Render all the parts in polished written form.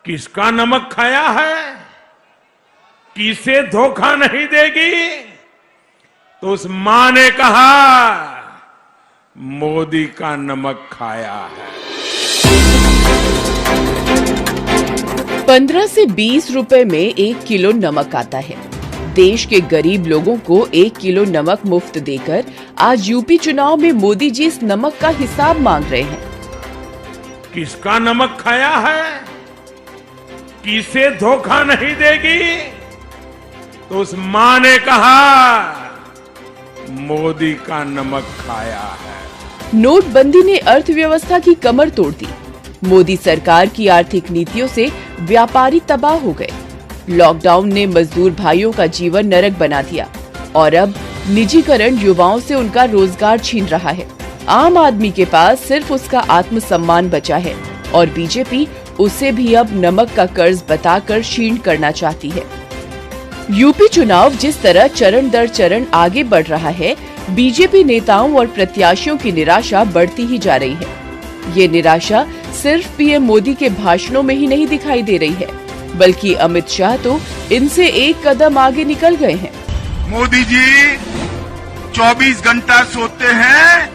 किसका नमक खाया है, किसे धोखा नहीं देगी, तो उस मां ने कहा मोदी का नमक खाया है। 15 से 20 रुपए में 1 किलो नमक आता है। देश के गरीब लोगों को 1 किलो नमक मुफ्त देकर आज यूपी चुनाव में मोदी जी इस नमक का हिसाब मांग रहे हैं। किसका नमक खाया है, किसे धोखा नहीं देगी, तो उस मां ने कहा मोदी का नमक खाया है। नोटबंदी ने अर्थव्यवस्था की कमर तोड़ दी। मोदी सरकार की आर्थिक नीतियों से व्यापारी तबाह हो गए। लॉकडाउन ने मजदूर भाइयों का जीवन नरक बना दिया और अब निजीकरण युवाओं से उनका रोजगार छीन रहा है। आम आदमी के पास सिर्फ उसका आत्मसम्मान बचा है और बीजेपी उसे भी अब नमक का कर्ज बताकर क्षीण करना चाहती है। यूपी चुनाव जिस तरह चरण दर चरण आगे बढ़ रहा है, बीजेपी नेताओं और प्रत्याशियों की निराशा बढ़ती ही जा रही है। ये निराशा सिर्फ पीएम मोदी के भाषणों में ही नहीं दिखाई दे रही है, बल्कि अमित शाह तो इनसे एक कदम आगे निकल गए हैं। मोदी जी 24 घंटा सोते हैं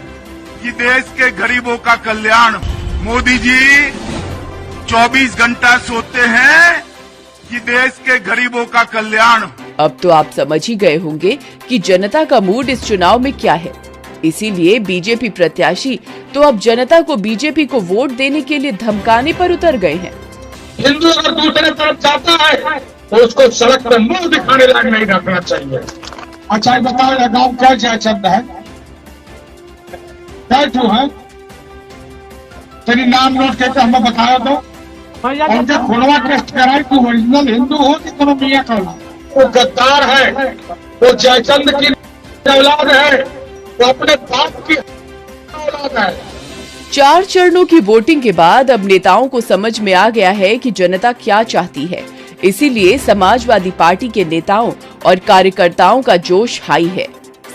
कि देश के गरीबों का कल्याण। मोदी जी 24 घंटा सोते हैं कि देश के गरीबों का कल्याण। अब तो आप समझ ही गए होंगे कि जनता का मूड इस चुनाव में क्या है। इसीलिए बीजेपी प्रत्याशी तो अब जनता को बीजेपी को वोट देने के लिए धमकाने पर उतर गए हैं। हिंदू अगर दूसरे तरफ जाता है तो उसको सड़क पर मुंह दिखाने लायक नहीं रखना चाहिए। अच्छा बताओ, ये गाँव क्या जयचंद है, क्या क्यों है? तेरी नाम नोट करके हमें बताया तो उनके खुलवा टेस्ट कराए तू ओरिजिनल हिंदू हो कि तुम मियाँ का? वो गद्दार है, वो जयचंद की औलाद है, वो अपने बाप की औलाद है। 4 चरणों की वोटिंग के बाद अब नेताओं को समझ में आ गया है कि जनता क्या चाहती है। इसीलिए समाजवादी पार्टी के नेताओं और कार्यकर्ताओं का जोश हाई है।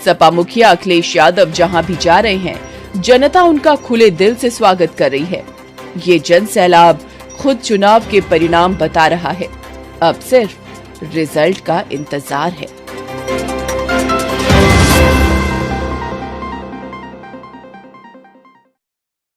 सपा मुखिया अखिलेश यादव जहां भी जा रहे हैं, जनता उनका खुले दिल से स्वागत कर रही है। ये जन सैलाब खुद चुनाव के परिणाम बता रहा है। अब सिर्फ रिजल्ट का इंतजार है।